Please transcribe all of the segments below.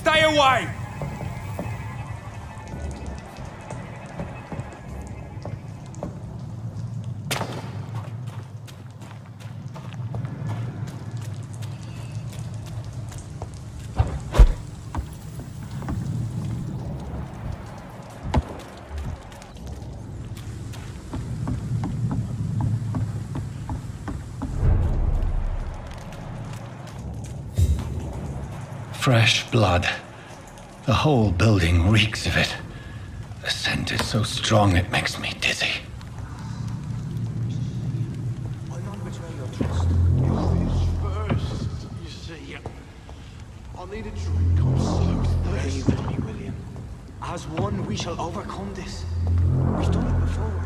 Stay away! Fresh blood. The whole building reeks of it. The scent is so strong it makes me dizzy. I'll not betray your trust. First, you see, I'll need a drink. I'm so thirsty. Stay with me, William. As one, we shall overcome this. We've done it before.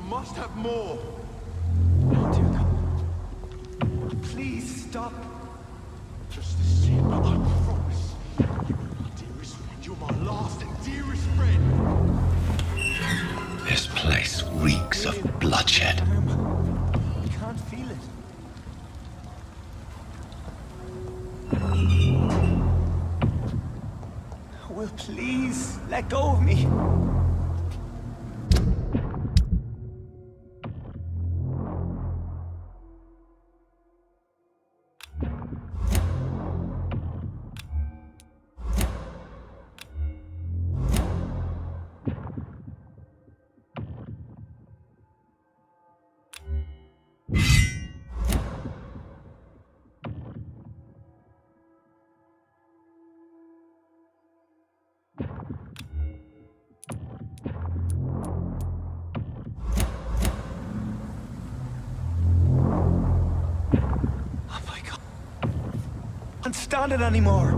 Must have more. Oh, dear God. Please stop. Just a sip, but I promise. You're my dearest friend. You're my last and dearest friend. This place reeks of bloodshed. I can't feel it. Will, please let go of me. Can't stand it anymore.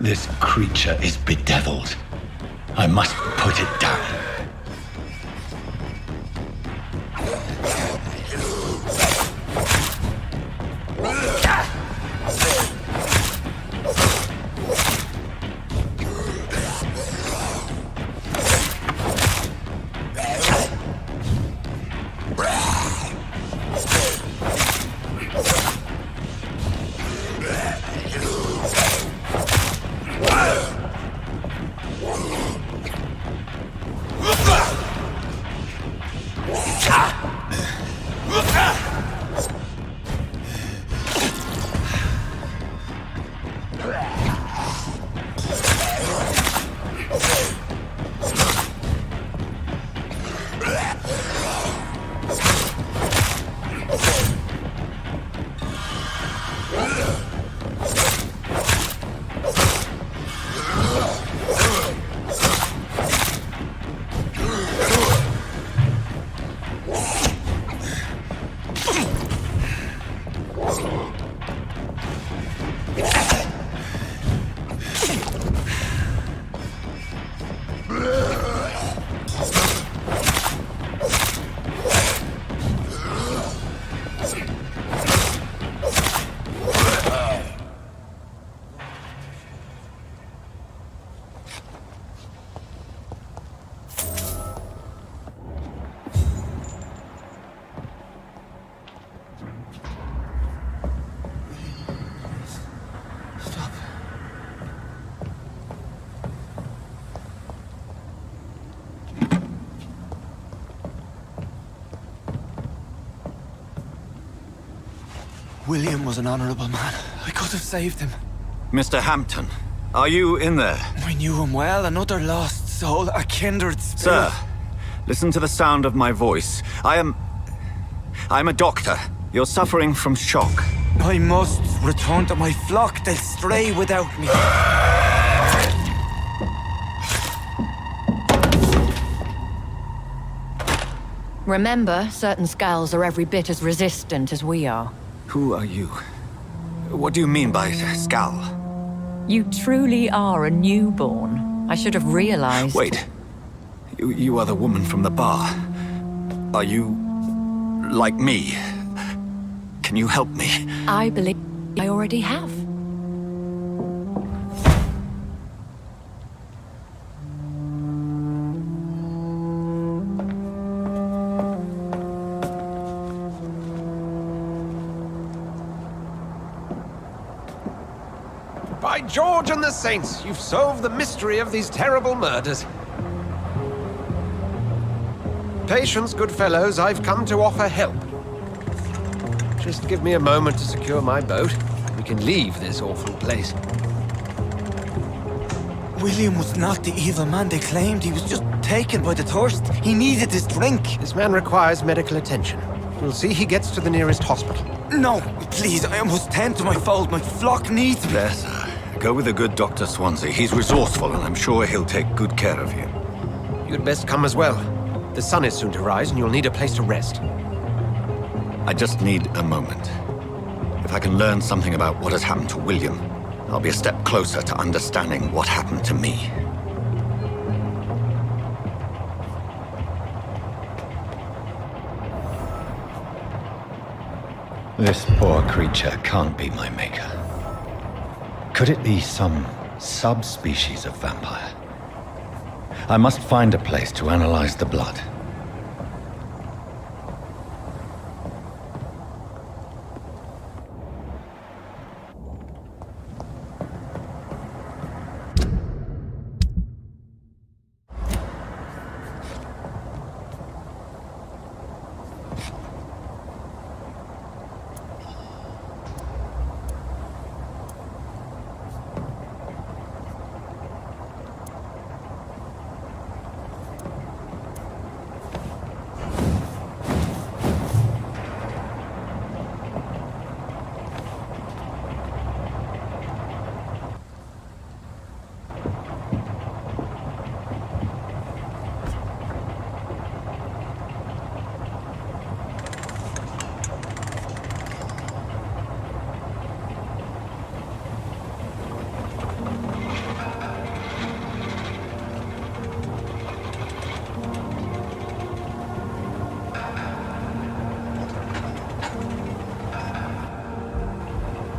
This creature is bedeviled. I must put it down. William was an honorable man. I could have saved him. Mr. Hampton, are you in there? I knew him well, another lost soul, a kindred spirit. Sir, listen to the sound of my voice. I'm a doctor. You're suffering from shock. I must return to my flock. They'll stray without me. Remember, certain skulls are every bit as resistant as we are. Who are you? What do you mean by Skal? You truly are a newborn. I should have realized. Wait. You are the woman from the bar. Are you... like me? Can you help me? I believe I already have. By George and the Saints, you've solved the mystery of these terrible murders. Patience, good fellows, I've come to offer help. Just give me a moment to secure my boat. We can leave this awful place. William was not the evil man they claimed. He was just taken by the thirst. He needed this drink. This man requires medical attention. We'll see he gets to the nearest hospital. No, please, I must tend to my fold. My flock needs me. There, sir. Go with the good Dr. Swansea. He's resourceful, and I'm sure he'll take good care of you. You'd best come as well. The sun is soon to rise, and you'll need a place to rest. I just need a moment. If I can learn something about what has happened to William, I'll be a step closer to understanding what happened to me. This poor creature can't be my maker. Could it be some subspecies of vampire? I must find a place to analyze the blood.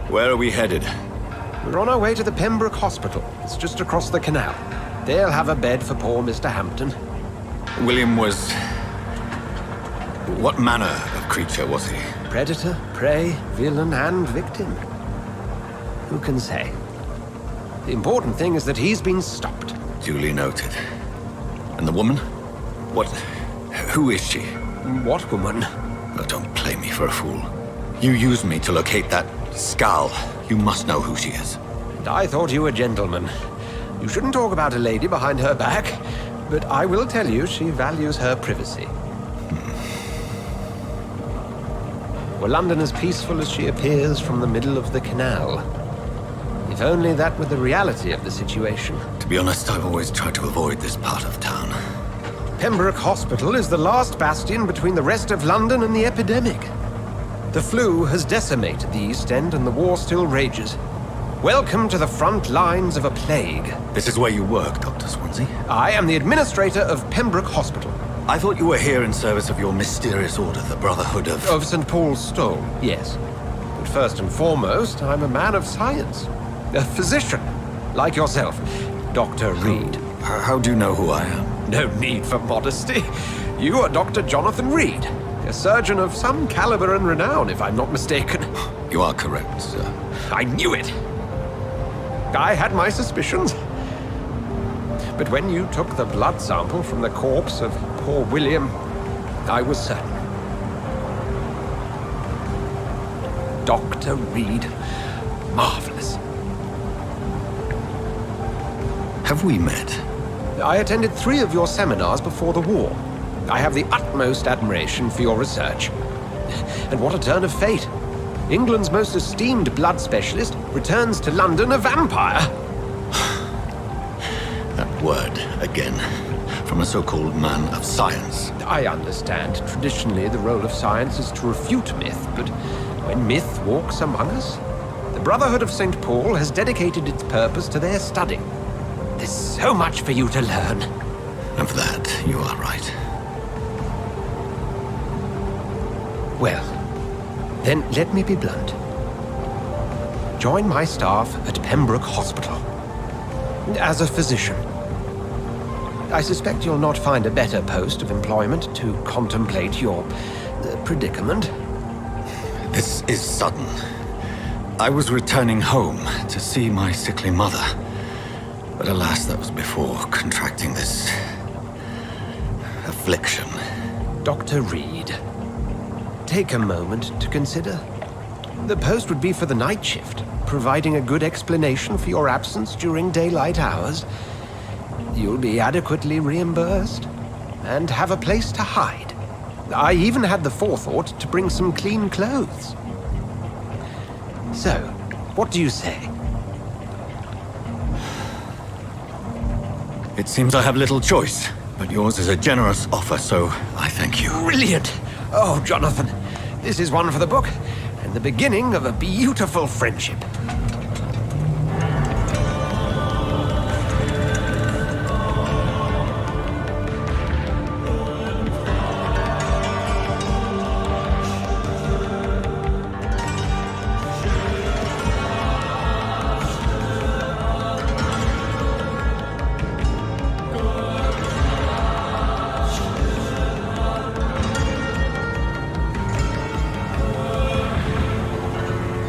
Where are we headed? We're on our way to the Pembroke Hospital. It's just across the canal. They'll have a bed for poor Mr. Hampton. William was... what manner of creature was he? Predator, prey, villain, and victim. Who can say? The important thing is that he's been stopped. Duly noted. And the woman? What... who is she? What woman? Oh, don't play me for a fool. You used me to locate that Skal. You must know who she is. And I thought you a gentleman. You shouldn't talk about a lady behind her back, but I will tell you she values her privacy. Were London as peaceful as she appears from the middle of the canal? If only that were the reality of the situation. To be honest, I've always tried to avoid this part of town. Pembroke Hospital is the last bastion between the rest of London and the epidemic. The flu has decimated the East End and the war still rages. Welcome to the front lines of a plague. This is where you work, Dr. Swansea? I am the administrator of Pembroke Hospital. I thought you were here in service of your mysterious order, the Brotherhood of... Of St. Paul's Stole, yes. But first and foremost, I'm a man of science. A physician, like yourself, Dr. Reed. How do you know who I am? No need for modesty. You are Dr. Jonathan Reed, a surgeon of some caliber and renown, if I'm not mistaken. You are correct, sir. I knew it! I had my suspicions. But when you took the blood sample from the corpse of poor William, I was certain. Dr. Reed. Marvelous. Have we met? I attended 3 of your seminars before the war. I have the utmost admiration for your research. And what a turn of fate. England's most esteemed blood specialist returns to London a vampire. That word again. From a so-called man of science. I understand. Traditionally, the role of science is to refute myth, but when myth walks among us, the Brotherhood of St. Paul has dedicated its purpose to their study. There's so much for you to learn. Of that, you are right. Well, then let me be blunt. Join my staff at Pembroke Hospital. As a physician. I suspect you'll not find a better post of employment to contemplate your predicament. This is sudden. I was returning home to see my sickly mother. But alas, that was before contracting this affliction. Dr. Reed, take a moment to consider. The post would be for the night shift, providing a good explanation for your absence during daylight hours. You'll be adequately reimbursed and have a place to hide. I even had the forethought to bring some clean clothes. So, what do you say? It seems I have little choice, but yours is a generous offer, so I thank you. Brilliant! Oh, Jonathan, this is one for the book, and the beginning of a beautiful friendship.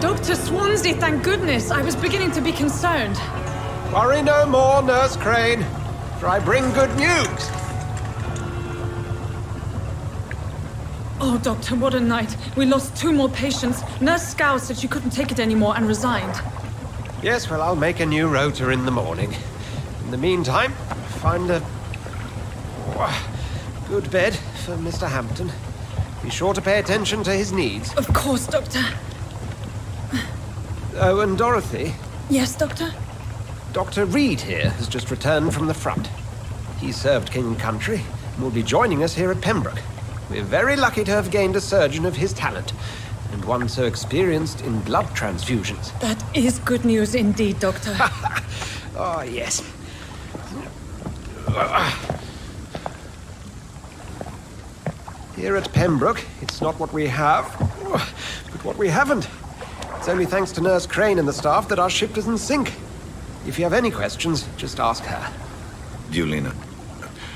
Dr. Swansea, thank goodness. I was beginning to be concerned. Worry no more, Nurse Crane, for I bring good news. Oh, Doctor, what a night. We lost 2 more patients. Nurse Scow said she couldn't take it anymore and resigned. Yes, well, I'll make a new rota in the morning. In the meantime, find a good bed for Mr. Hampton. Be sure to pay attention to his needs. Of course, Doctor. Oh, and Dorothy, Yes, Doctor? Dr. Reed here has just returned from the front. He served King and Country and will be joining us here at Pembroke. We're very lucky to have gained a surgeon of his talent, and one so experienced in blood transfusions. That is good news indeed, Doctor. Oh, yes. Here at Pembroke, it's not what we have, but what we haven't. It's only thanks to Nurse Crane and the staff that our ship doesn't sink. If you have any questions, just ask her. Duly noted.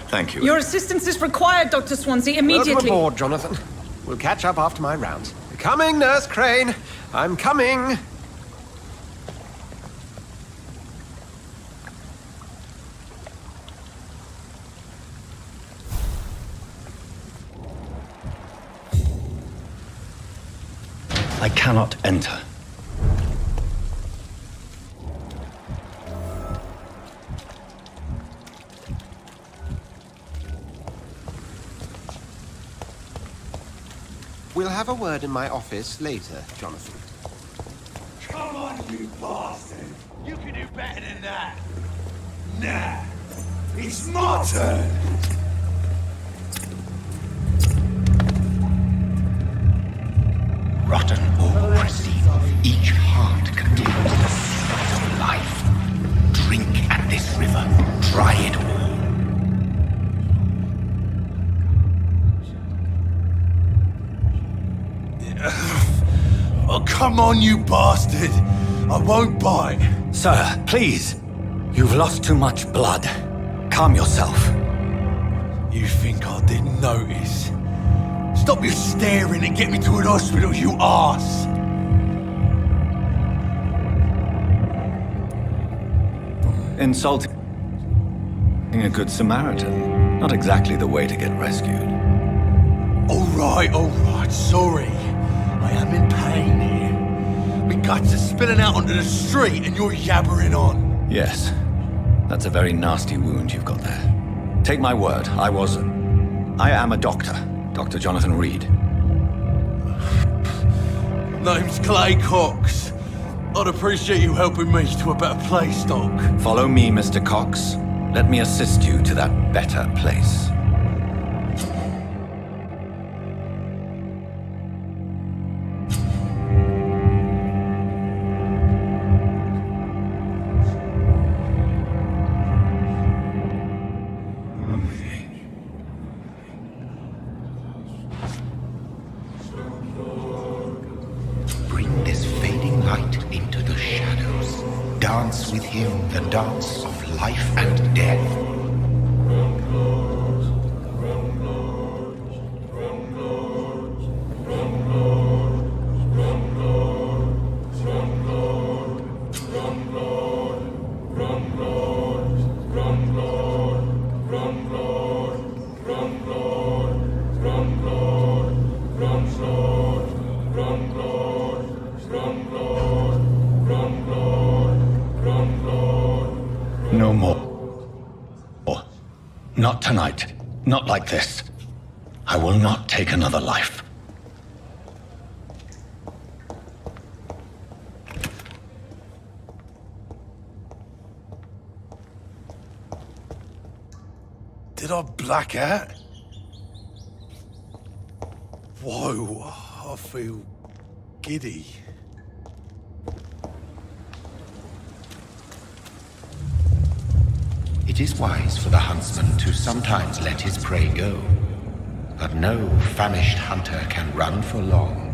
Thank you. Your assistance is required, Dr. Swansea, immediately. Welcome aboard, Jonathan. We'll catch up after my rounds. Coming, Nurse Crane. I'm coming. I cannot enter. We'll have a word in my office later, Jonathan. Come on, you bastard! You can do better than that! Nah! It's my turn! Rotten bureaucracy. Each heart contains the secret of life. Drink at this river. Try it all. Oh, come on, you bastard! I won't bite! Sir, please. You've lost too much blood. Calm yourself. You think I didn't notice? Stop your staring and get me to an hospital, you arse! Insulting a good Samaritan. Not exactly the way to get rescued. Alright, sorry. I am in pain here. guts are spilling out onto the street and you're yabbering on. Yes. That's a very nasty wound you've got there. Take my word, I am a doctor. Dr. Jonathan Reed. Name's Clay Cox. I'd appreciate you helping me to a better place, Doc. Follow me, Mr. Cox. Let me assist you to that better place. Bring this fading light into the shadows. Dance with him the dance of life and death. No more. Not tonight. Not like this. I will not take another life. Did I black out? Whoa, I feel giddy. It is wise for the huntsman to sometimes let his prey go, but no famished hunter can run for long.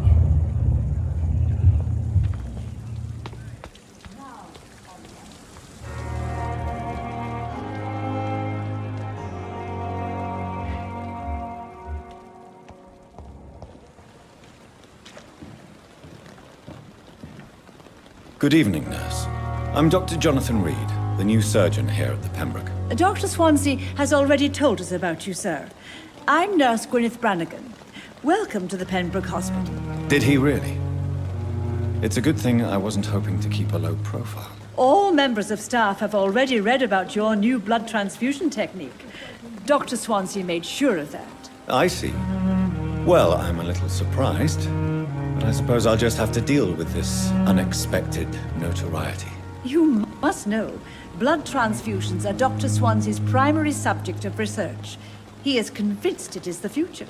Good evening, nurse. I'm Dr. Jonathan Reed, the new surgeon here at the Pembroke. Dr. Swansea has already told us about you, sir. I'm Nurse Gwyneth Brannigan. Welcome to the Pembroke Hospital. Did he really? It's a good thing I wasn't hoping to keep a low profile. All members of staff have already read about your new blood transfusion technique. Dr. Swansea made sure of that. I see. Well, I'm a little surprised, but I suppose I'll just have to deal with this unexpected notoriety. You must know, blood transfusions are Dr. Swansea's primary subject of research. He is convinced it is the future.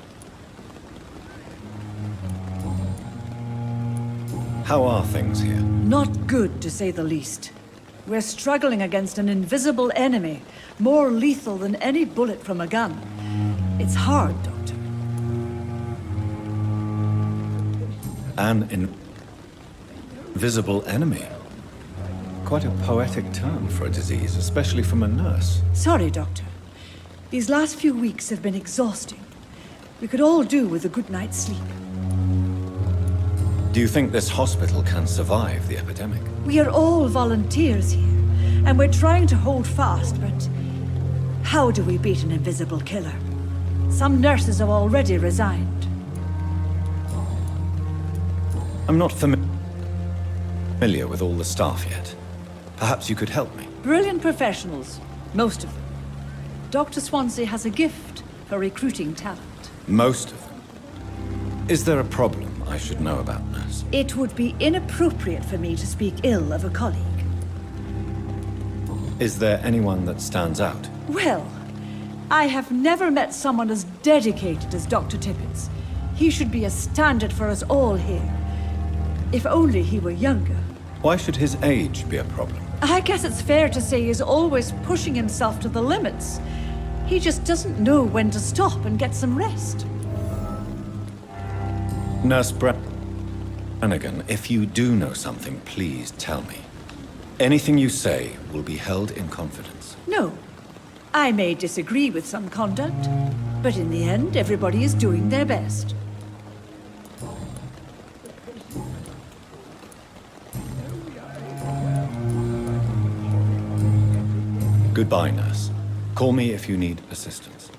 How are things here? Not good, to say the least. We're struggling against an invisible enemy, more lethal than any bullet from a gun. It's hard, Doctor. An invisible enemy? Quite a poetic term for a disease, especially from a nurse. Sorry, Doctor. These last few weeks have been exhausting. We could all do with a good night's sleep. Do you think this hospital can survive the epidemic? We are all volunteers here, and we're trying to hold fast, but how do we beat an invisible killer? Some nurses have already resigned. I'm not familiar with all the staff yet. Perhaps you could help me. Brilliant professionals, most of them. Dr. Swansea has a gift for recruiting talent. Most of them. Is there a problem I should know about, nurse? It would be inappropriate for me to speak ill of a colleague. Is there anyone that stands out? Well, I have never met someone as dedicated as Dr. Tippett. He should be a standard for us all here. If only he were younger. Why should his age be a problem? I guess it's fair to say he's always pushing himself to the limits. He just doesn't know when to stop and get some rest. Nurse Brannigan, if you do know something, please tell me. Anything you say will be held in confidence. No. I may disagree with some conduct, but in the end, everybody is doing their best. Goodbye, nurse. Call me if you need assistance.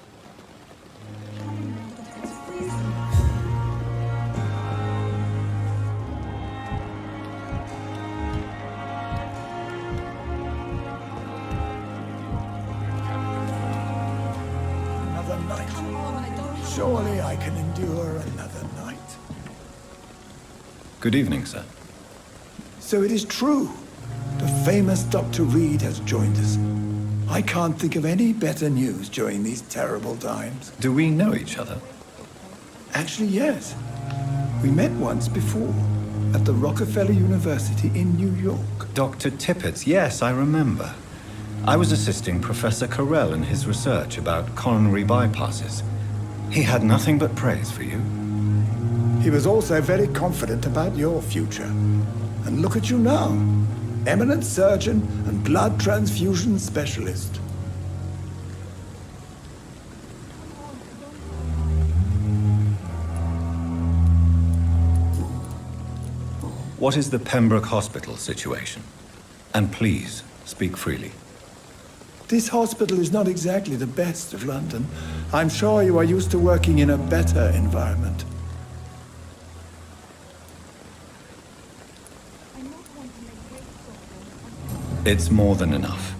Surely I can endure another night. Good evening, sir. So it is true. The famous Dr. Reed has joined us. I can't think of any better news during these terrible times. Do we know each other? Actually, yes. We met once before, at the Rockefeller University in New York. Dr. Tippett, yes, I remember. I was assisting Professor Carell in his research about coronary bypasses. He had nothing but praise for you. He was also very confident about your future. And look at you now. Eminent surgeon and blood transfusion specialist. What is the Pembroke Hospital situation? And please, speak freely. This hospital is not exactly the best of London. I'm sure you are used to working in a better environment. It's more than enough.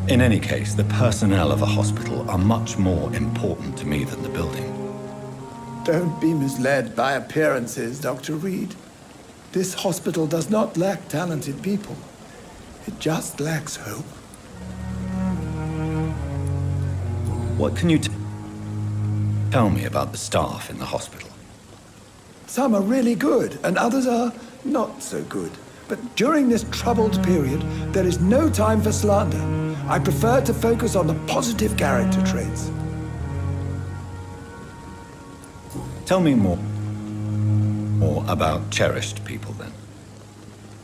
In any case, the personnel of a hospital are much more important to me than the building. Don't be misled by appearances, Dr. Reed. This hospital does not lack talented people. It just lacks hope. What can you tell me about the staff in the hospital? Some are really good, and others are not so good. But during this troubled period, there is no time for slander. I prefer to focus on the positive character traits. Tell me more about cherished people, then.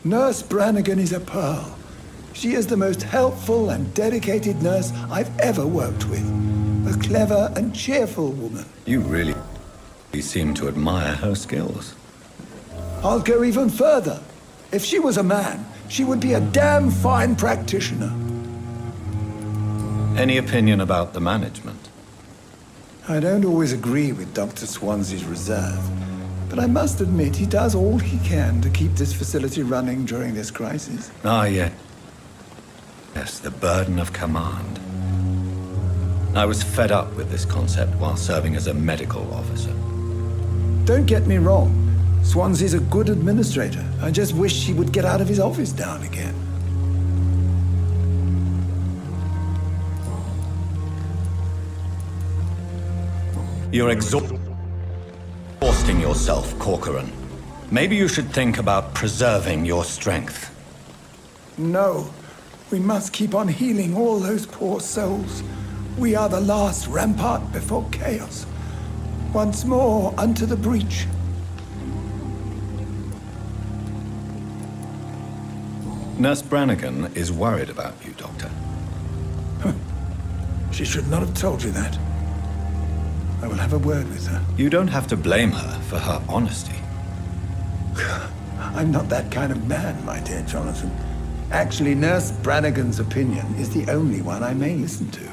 Nurse Brannigan is a pearl. She is the most helpful and dedicated nurse I've ever worked with. A clever and cheerful woman. You really seem to admire her skills. I'll go even further. If she was a man, she would be a damn fine practitioner. Any opinion about the management? I don't always agree with Dr. Swansea's reserve, but I must admit he does all he can to keep this facility running during this crisis. Ah, yeah. Yes, the burden of command. I was fed up with this concept while serving as a medical officer. Don't get me wrong. Swansea's a good administrator. I just wish he would get out of his office now and again. You're exhausting yourself, Corcoran. Maybe you should think about preserving your strength. No. We must keep on healing all those poor souls. We are the last rampart before chaos. Once more, unto the breach. Nurse Brannigan is worried about you, Doctor. She should not have told you that. I will have a word with her. You don't have to blame her for her honesty. I'm not that kind of man, my dear Jonathan. Actually, Nurse Brannigan's opinion is the only one I may listen to.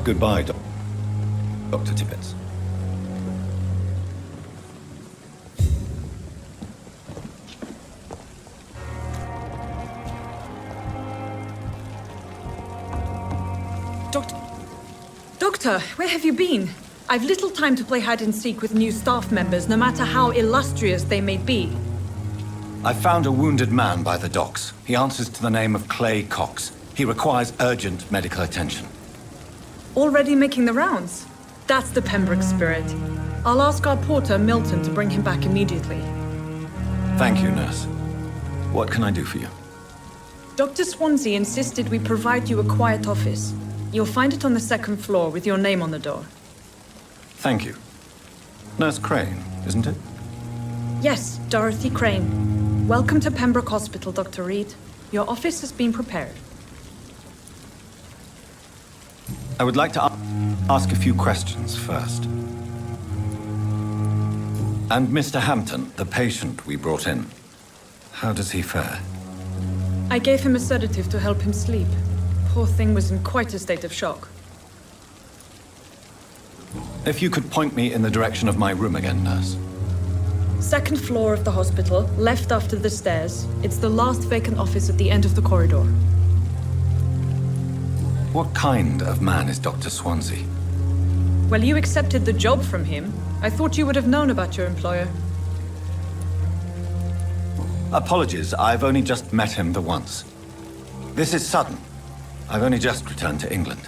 Goodbye, Dr. Tippett. Doctor, where have you been? I've little time to play hide and seek with new staff members, no matter how illustrious they may be. I found a wounded man by the docks. He answers to the name of Clay Cox. He requires urgent medical attention. Already making the rounds? That's the Pembroke spirit. I'll ask our porter, Milton, to bring him back immediately. Thank you, nurse. What can I do for you? Dr. Swansea insisted we provide you a quiet office. You'll find it on the second floor with your name on the door. Thank you. Nurse Crane, isn't it? Yes, Dorothy Crane. Welcome to Pembroke Hospital, Dr. Reed. Your office has been prepared. I would like to ask a few questions first. And Mr. Hampton, the patient we brought in, how does he fare? I gave him a sedative to help him sleep. Poor thing was in quite a state of shock. If you could point me in the direction of my room again, nurse. Second floor of the hospital, left after the stairs. It's the last vacant office at the end of the corridor. What kind of man is Dr. Swansea? Well, you accepted the job from him. I thought you would have known about your employer. Apologies, I've only just met him the once. This is sudden. I've only just returned to England.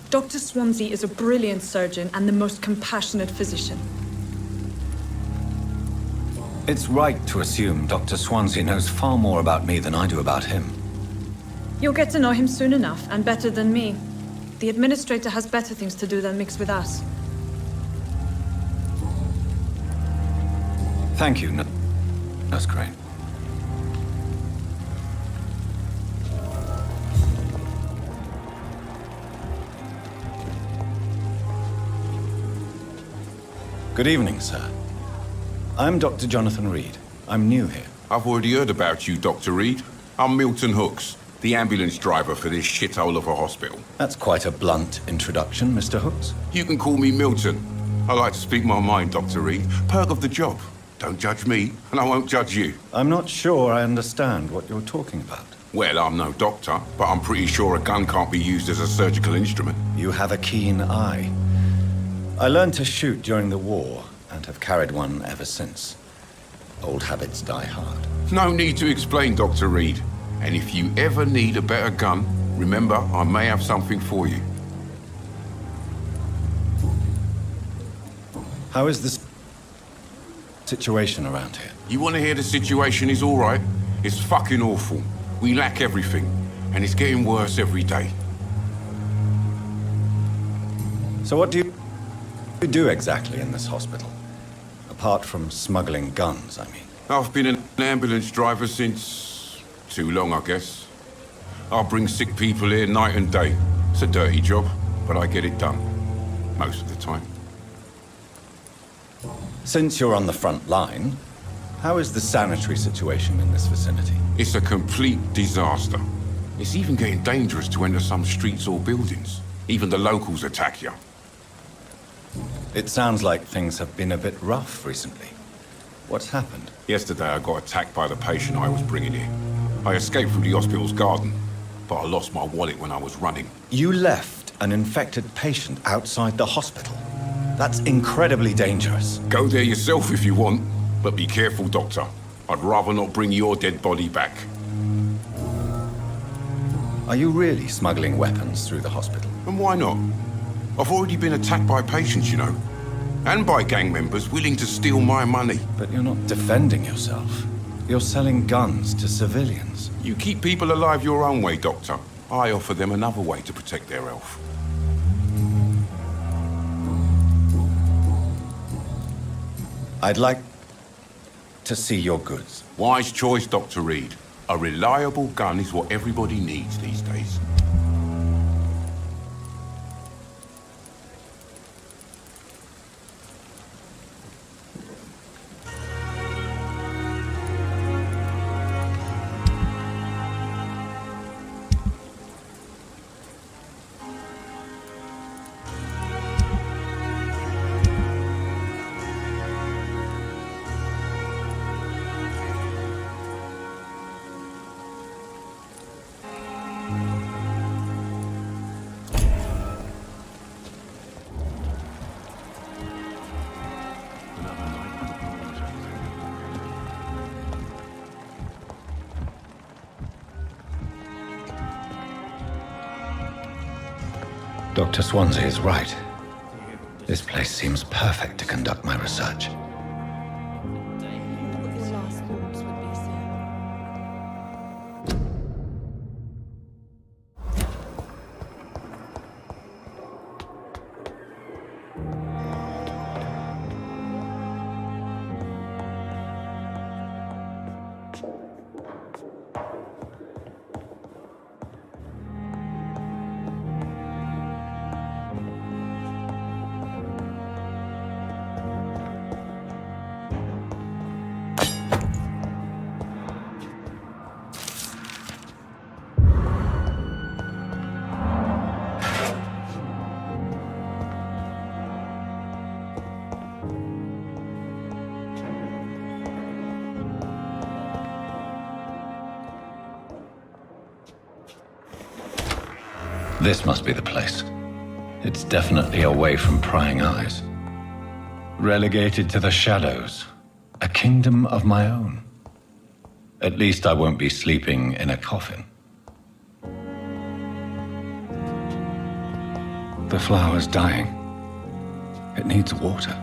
Dr. Swansea is a brilliant surgeon and the most compassionate physician. It's right to assume Dr. Swansea knows far more about me than I do about him. You'll get to know him soon enough, and better than me. The administrator has better things to do than mix with us. Thank you, Nurse Crane. Good evening, sir. I'm Dr. Jonathan Reed. I'm new here. I've already heard about you, Dr. Reed. I'm Milton Hooks, the ambulance driver for this shithole of a hospital. That's quite a blunt introduction, Mr. Hooks. You can call me Milton. I like to speak my mind, Dr. Reed. Perk of the job. Don't judge me, and I won't judge you. I'm not sure I understand what you're talking about. Well, I'm no doctor, but I'm pretty sure a gun can't be used as a surgical instrument. You have a keen eye. I learned to shoot during the war, and have carried one ever since. Old habits die hard. No need to explain, Dr. Reed. And if you ever need a better gun, remember, I may have something for you. How is this situation around here? You want to hear the situation is all right? It's fucking awful. We lack everything, and it's getting worse every day. So what do you do exactly in this hospital? Apart from smuggling guns, I mean. I've been an ambulance driver since... too long, I guess. I bring sick people here night and day. It's a dirty job, but I get it done. Most of the time. Since you're on the front line, how is the sanitary situation in this vicinity? It's a complete disaster. It's even getting dangerous to enter some streets or buildings. Even the locals attack you. It sounds like things have been a bit rough recently. What's happened? Yesterday I got attacked by the patient I was bringing here. I escaped through the hospital's garden, but I lost my wallet when I was running. You left an infected patient outside the hospital? That's incredibly dangerous. Go there yourself if you want, but be careful, Doctor. I'd rather not bring your dead body back. Are you really smuggling weapons through the hospital? And why not? I've already been attacked by patients, you know. And by gang members willing to steal my money. But you're not defending yourself. You're selling guns to civilians. You keep people alive your own way, Doctor. I offer them another way to protect their health. I'd like to see your goods. Wise choice, Dr. Reed. A reliable gun is what everybody needs these days. Dr. Swansea is right. This place seems perfect to conduct my research. This must be the place. It's definitely away from prying eyes. Relegated to the shadows. A kingdom of my own. At least I won't be sleeping in a coffin. The flower's dying. It needs water.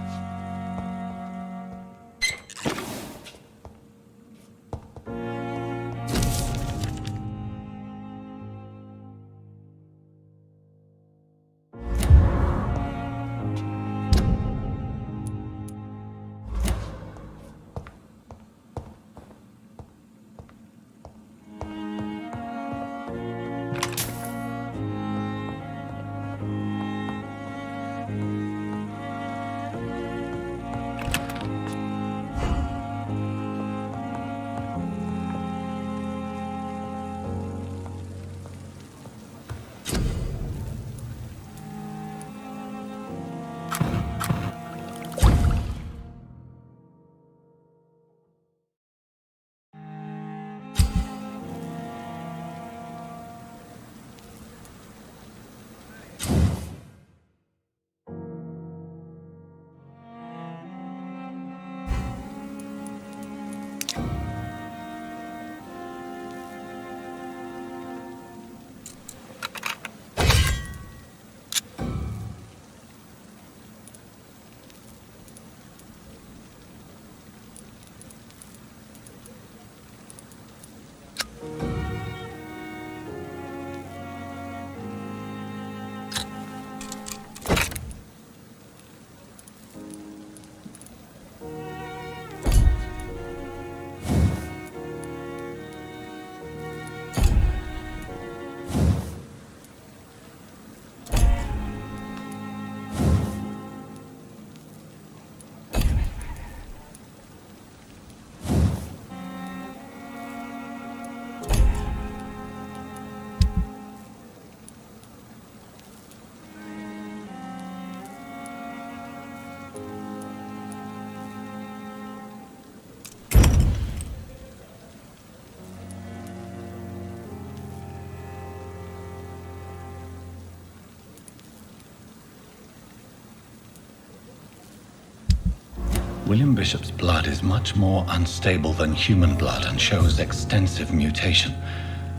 William Bishop's blood is much more unstable than human blood and shows extensive mutation.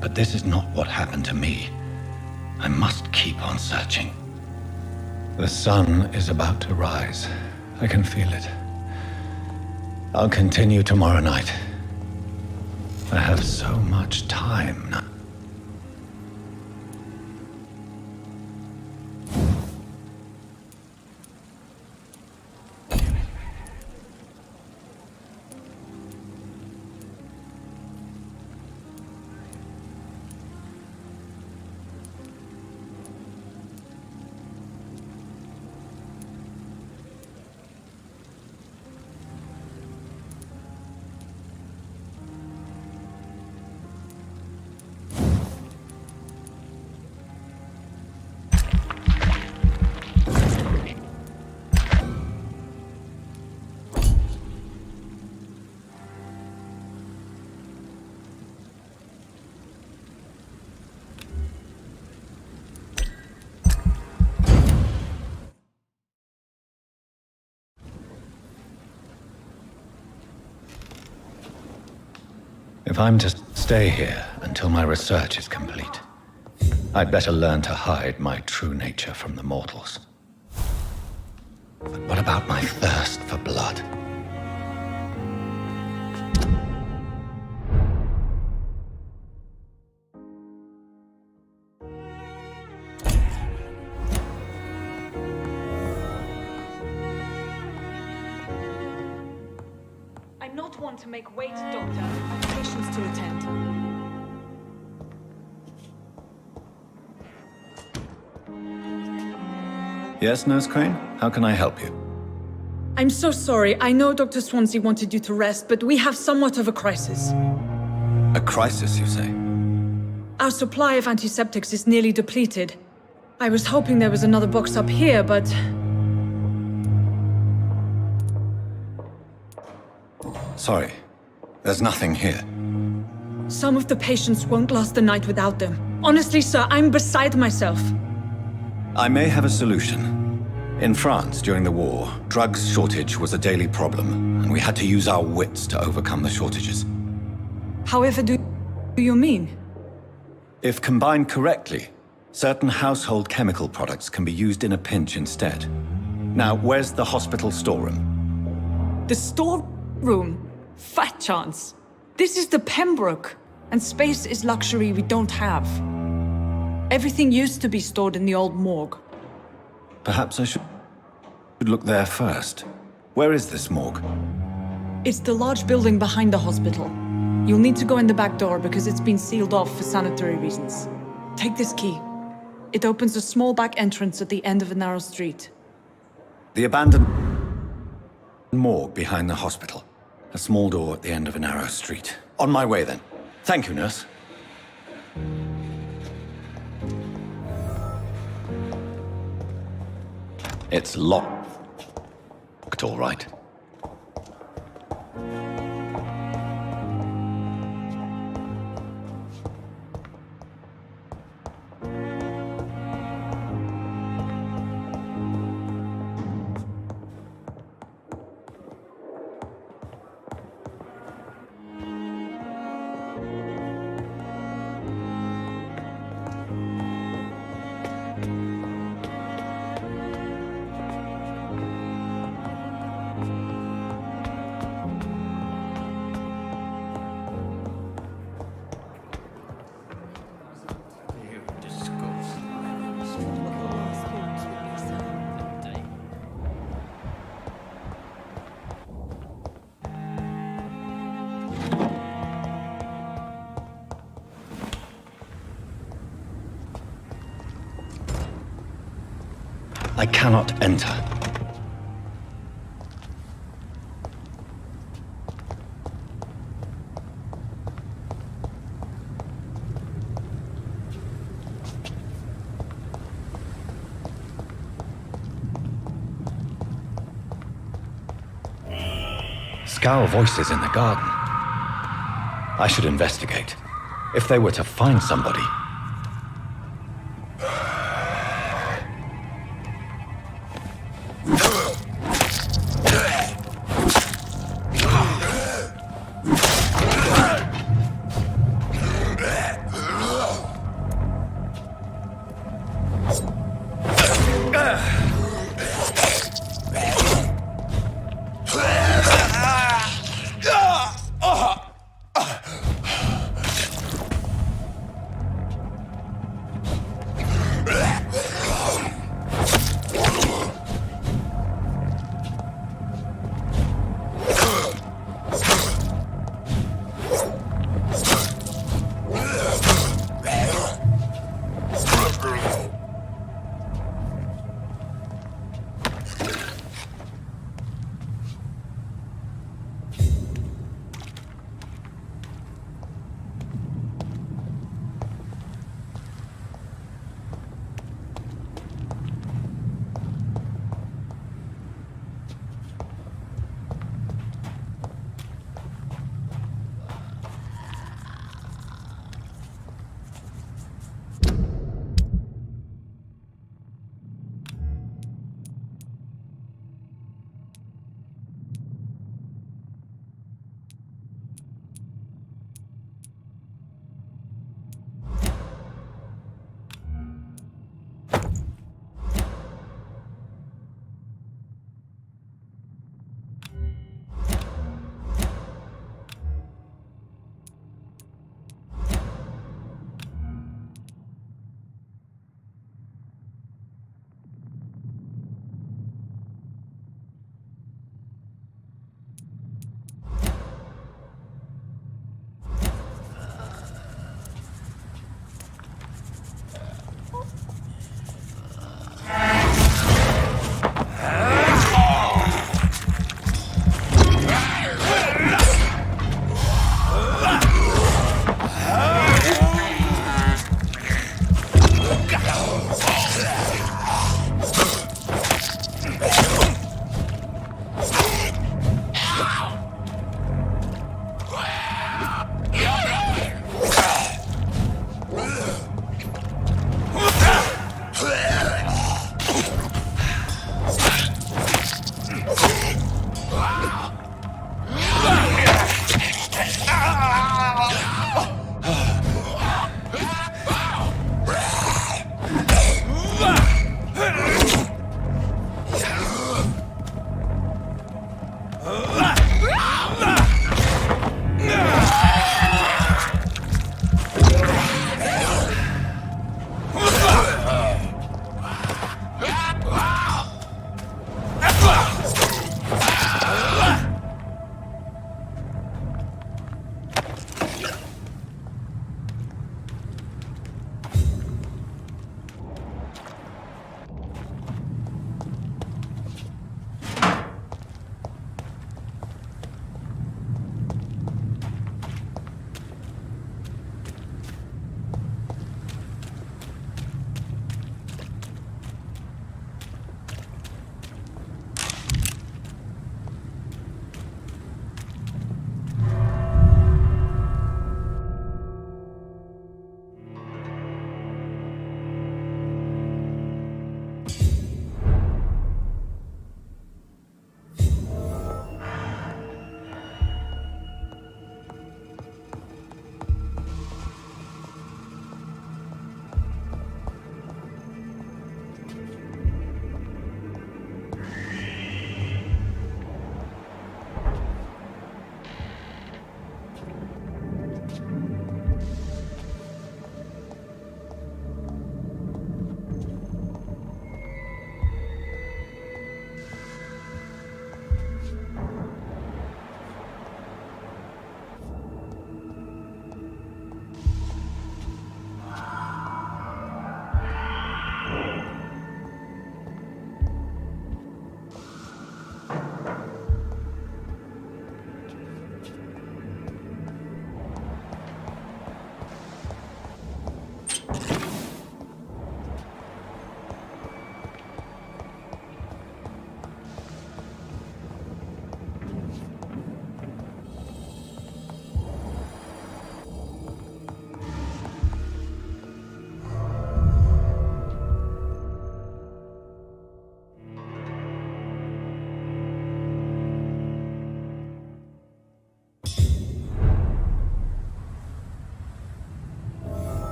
But this is not what happened to me. I must keep on searching. The sun is about to rise. I can feel it. I'll continue tomorrow night. I have so much time now. If I'm to stay here until my research is complete, I'd better learn to hide my true nature from the mortals. But what about my thirst for blood? I'm not one to make wait, Doctor. I've patients to attend. Yes, Nurse Crane? How can I help you? I'm so sorry. I know Dr. Swansea wanted you to rest, but we have somewhat of a crisis. A crisis, you say? Our supply of antiseptics is nearly depleted. I was hoping there was another box up here, but... Sorry. There's nothing here. Some of the patients won't last the night without them. Honestly, sir, I'm beside myself. I may have a solution. In France, during the war, drugs shortage was a daily problem, and we had to use our wits to overcome the shortages. However, do you mean? If combined correctly, certain household chemical products can be used in a pinch instead. Now, where's the hospital storeroom? The storeroom? Fat chance. This is the Pembroke, and space is luxury we don't have. Everything used to be stored in the old morgue. Perhaps I should look there first. Where is this morgue? It's the large building behind the hospital. You'll need to go in the back door because it's been sealed off for sanitary reasons. Take this key. It opens a small back entrance at the end of a narrow street. The abandoned morgue behind the hospital. A small door at the end of a narrow street. On my way then. Thank you, nurse. It's locked, all right. I cannot enter. Scowl voices in the garden. I should investigate. If they were to find somebody.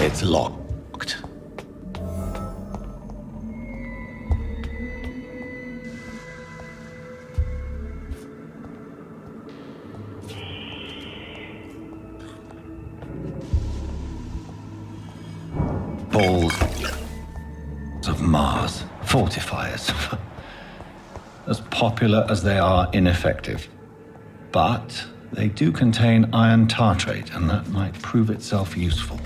It's locked. Balls of Mars, fortifiers. As popular as they are ineffective. But they do contain iron tartrate, and that might prove itself useful.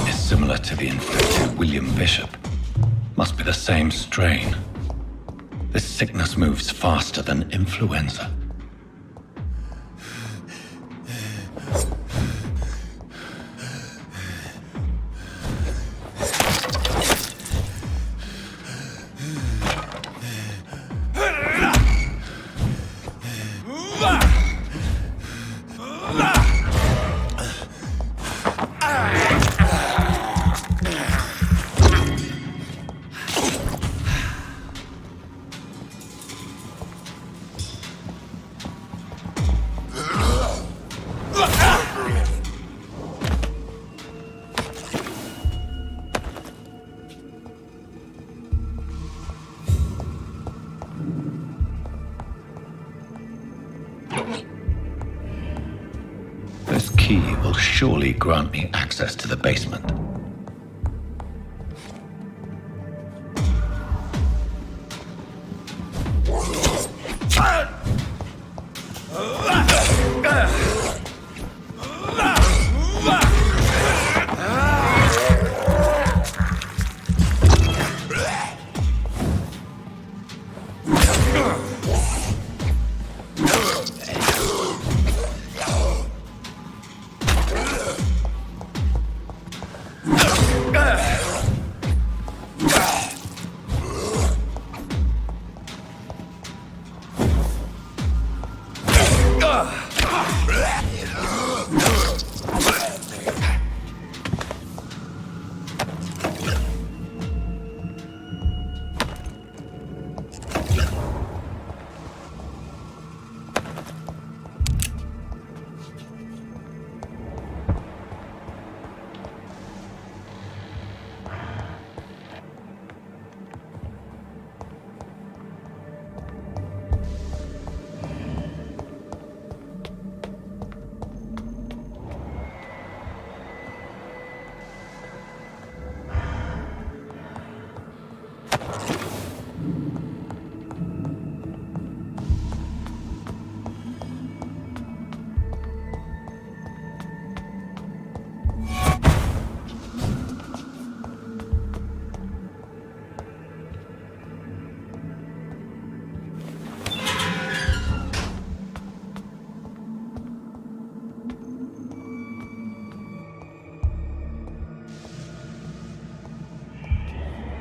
Is similar to the infected William Bishop. Must be the same strain. This sickness moves faster than influenza. This key will surely grant me access to the basement.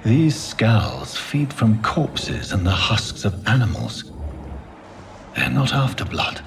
These scowls feed from corpses and the husks of animals. They're not after blood.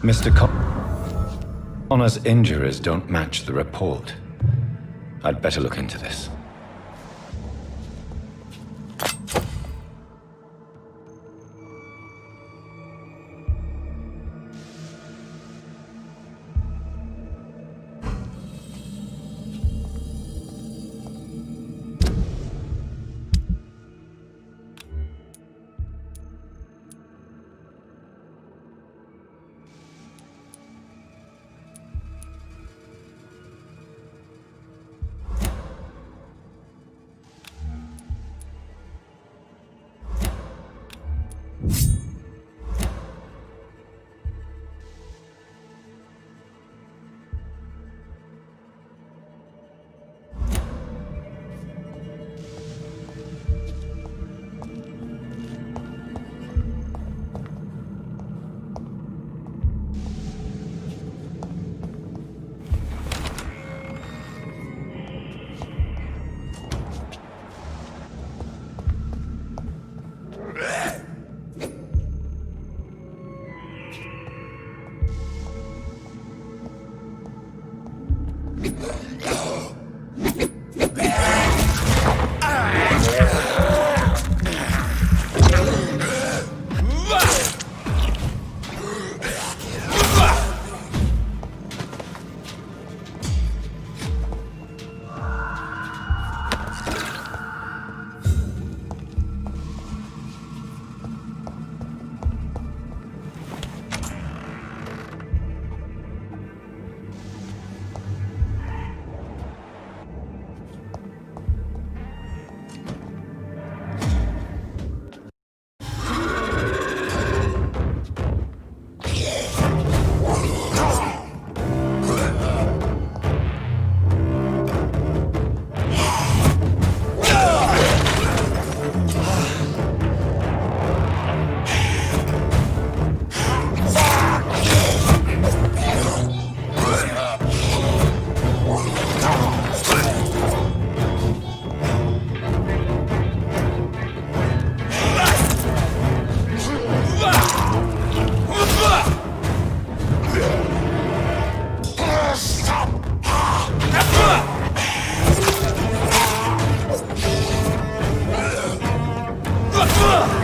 Mr. Connor's injuries don't match the report. I'd better look into this. Ugh!